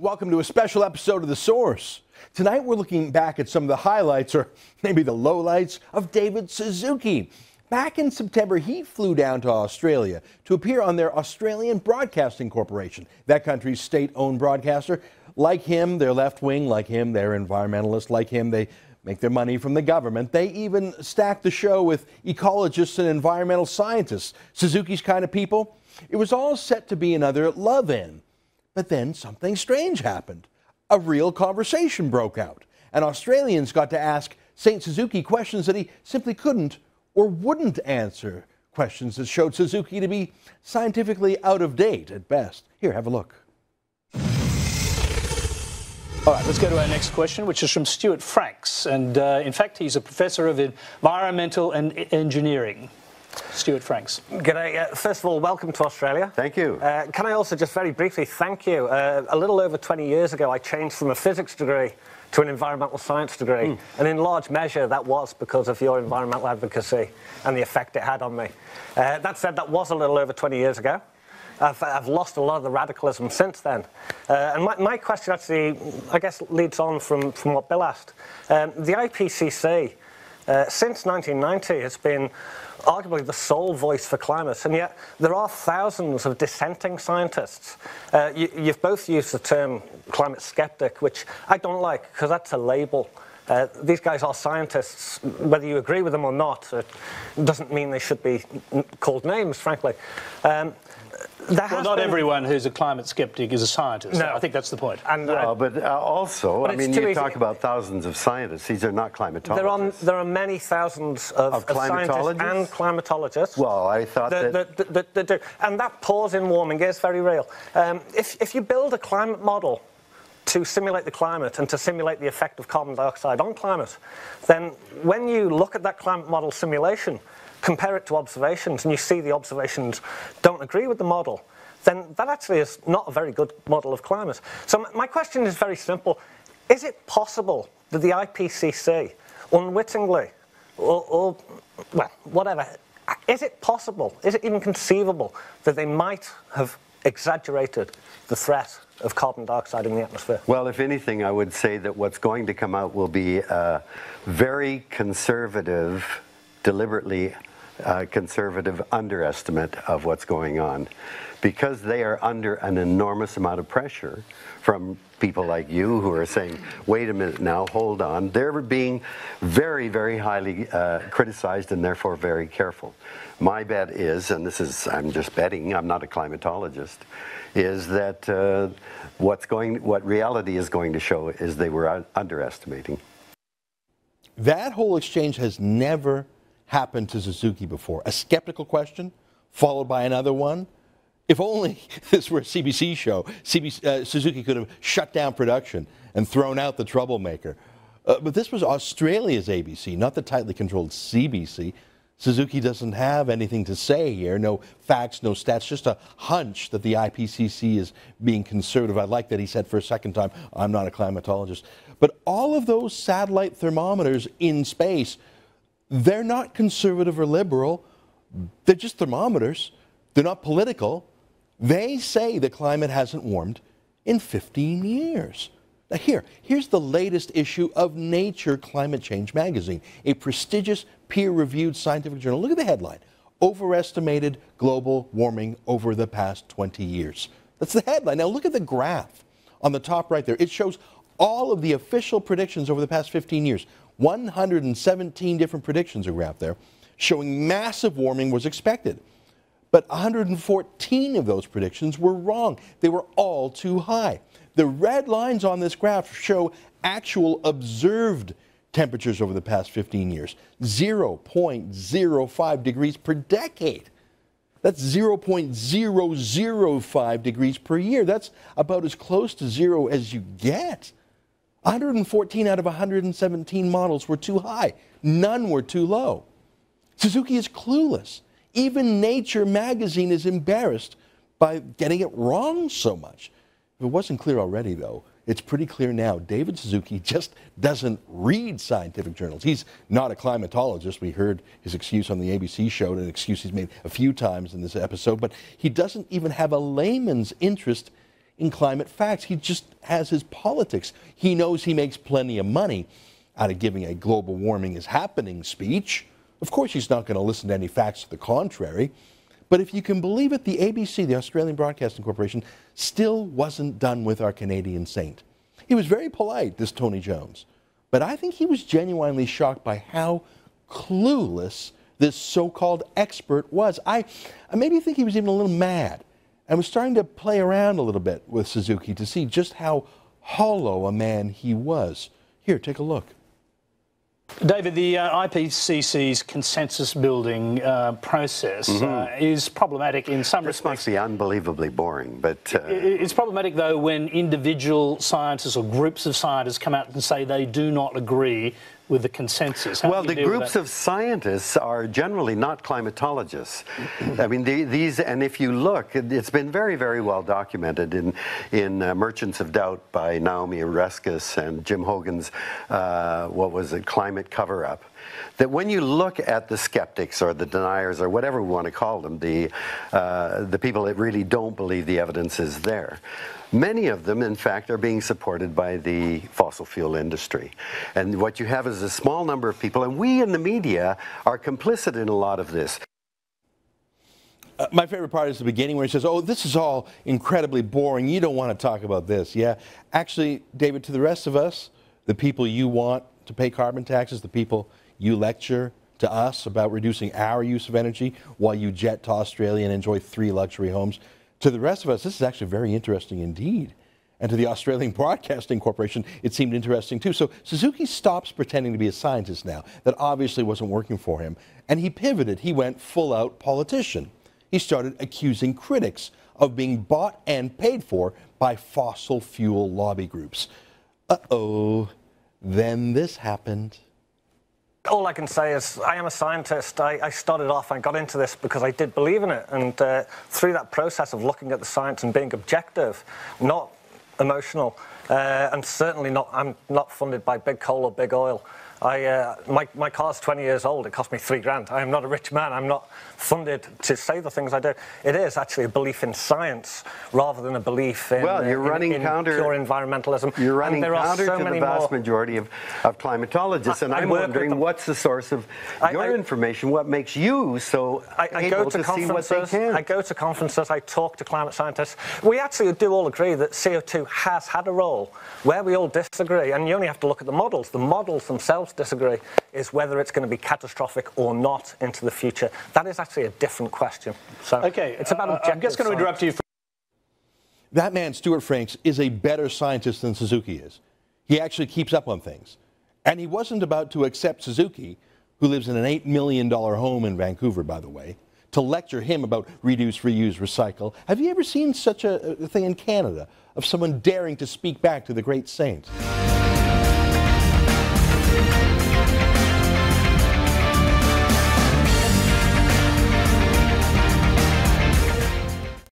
Welcome to a special episode of The Source. Tonight we're looking back at some of the highlights, or maybe the lowlights, of David Suzuki. Back in September, he flew down to Australia to appear on their Australian Broadcasting Corporation, that country's state-owned broadcaster. Like him, they're left-wing. Like him, they're environmentalist. Like him, they make their money from the government. They even stack the show with ecologists and environmental scientists, Suzuki's kind of people. It was all set to be another love-in. But then something strange happened. A real conversation broke out, and Australians got to ask St. Suzuki questions that he simply couldn't or wouldn't answer, questions that showed Suzuki to be scientifically out of date at best. Here, have a look. All right, let's go to our next question, which is from Stuart Franks. And in fact, he's a professor of environmental and engineering. Stuart Franks. G'day. First of all, welcome to Australia. Thank you. Can I also just very briefly thank you? A little over 20 years ago, I changed from a physics degree to an environmental science degree. And in large measure, that was because of your environmental advocacy and the effect it had on me. That said, that was a little over 20 years ago. I've lost a lot of the radicalism since then. And my question actually, I guess, leads on from what Bill asked. The IPCC, since 1990, has been arguably the sole voice for climate, and yet there are thousands of dissenting scientists. You've both used the term climate skeptic, which I don't like, because that's a label. These guys are scientists. Whether you agree with them or not, it doesn't mean they should be called names, frankly. Well, not everyone who's a climate skeptic is a scientist. No. I think that's the point. And, but also, but I mean, you talk about thousands of scientists. These are not climatologists. There are many thousands of scientists and climatologists. Well, I thought that do. And that pause in warming is very real. If you build a climate model to simulate the climate and to simulate the effect of carbon dioxide on climate, then when you look at that climate model simulation, compare it to observations, and you see the observations don't agree with the model, then that actually is not a very good model of climate. So my question is very simple. Is it possible that the IPCC, unwittingly, or well, whatever, is it possible, is it even conceivable that they might have exaggerated the threat of carbon dioxide in the atmosphere? Well, if anything, I would say that what's going to come out will be a very conservative, deliberately conservative underestimate of what's going on, because they are under an enormous amount of pressure from people like you who are saying, wait a minute now, hold on. They're being very, very highly criticized and therefore very careful. My bet is, and this is, I'm just betting, I'm not a climatologist, is that what reality is going to show is they were underestimating. That whole exchange has never happened to Suzuki before. A skeptical question followed by another one. If only this were a CBC show, Suzuki could have shut down production and thrown out the troublemaker. But this was Australia's ABC, not the tightly controlled CBC. Suzuki doesn't have anything to say here, no facts, no stats, just a hunch that the IPCC is being conservative. I like that he said for a second time, I'm not a climatologist. But all of those satellite thermometers in space, they're not conservative or liberal. They're just thermometers. They're not political. They say the climate hasn't warmed in 15 years. Now here's the latest issue of Nature Climate Change magazine, a prestigious peer-reviewed scientific journal. Look at the headline: Overestimated global warming over the past 20 years. That's the headline. Now look at the graph on the top right there. It shows all of the official predictions over the past 15 years. 117 different predictions are graphed there, showing massive warming was expected. But 114 of those predictions were wrong. They were all too high. The red lines on this graph show actual observed temperatures over the past 15 years. 0.05 degrees per decade. That's 0.005 degrees per year. That's about as close to zero as you get. 114 out of 117 models were too high. None were too low. Suzuki is clueless. Even Nature magazine is embarrassed by getting it wrong so much. If it wasn't clear already, though, it's pretty clear now. David Suzuki just doesn't read scientific journals. He's not a climatologist. We heard his excuse on the ABC show, an excuse he's made a few times in this episode, but he doesn't even have a layman's interest in climate facts. He just has his politics. He knows he makes plenty of money out of giving a global warming is happening speech. Of course, he's not going to listen to any facts to the contrary. But if you can believe it, the ABC, the Australian Broadcasting Corporation, still wasn't done with our Canadian saint. He was very polite, this Tony Jones. But I think he was genuinely shocked by how clueless this so-called expert was. I maybe think he was even a little mad and was starting to play around a little bit with Suzuki to see just how hollow a man he was. Here, take a look. David, the IPCC's consensus building process is problematic in some respects. This must be unbelievably boring, but... It's problematic, though, when individual scientists or groups of scientists come out and say they do not agree with the consensus. Well, the groups of scientists are generally not climatologists. I mean, these, and if you look, it's been very, very well documented in Merchants of Doubt by Naomi Oreskes and Jim Hogan's, what was it, Climate Cover-Up, that when you look at the skeptics or the deniers or whatever we want to call them, the people that really don't believe the evidence is there, many of them, in fact, are being supported by the fossil fuel industry. And what you have is a small number of people, and we in the media are complicit in a lot of this. My favorite part is the beginning where he says, oh, this is all incredibly boring. You don't want to talk about this. Yeah. Actually, David, to the rest of us, the people you want to pay carbon taxes, the people you lecture to us about reducing our use of energy while you jet to Australia and enjoy 3 luxury homes, to the rest of us, this is actually very interesting indeed. And to the Australian Broadcasting Corporation, it seemed interesting too. So Suzuki stops pretending to be a scientist now. That obviously wasn't working for him. And he pivoted. He went full-out politician. He started accusing critics of being bought and paid for by fossil fuel lobby groups. Uh-oh. Then this happened. All I can say is I am a scientist. I started off, I got into this because I did believe in it. And through that process of looking at the science and being objective, not emotional, and certainly I'm not funded by big coal or big oil. My car's 20 years old. It cost me $3,000. I am not a rich man. I'm not funded to say the things I do. It is actually a belief in science rather than a belief in, well, you're running in counter, pure environmentalism. You're running counter so to the vast majority of climatologists. And I'm wondering what's the source of your information? What makes you so able to see what they can? I go to conferences. I talk to climate scientists. We actually do all agree that CO2 has had a role. Where we all disagree, and you only have to look at the models themselves disagree, is whether it's going to be catastrophic or not into the future. That is actually a different question. So okay, it's about objective I'm just going to interrupt you. That man, Stuart Franks, is a better scientist than Suzuki is. He actually keeps up on things. And he wasn't about to accept Suzuki, who lives in an $8 million home in Vancouver, by the way, to lecture him about reduce, reuse, recycle. Have you ever seen such a thing in Canada, of someone daring to speak back to the great saint?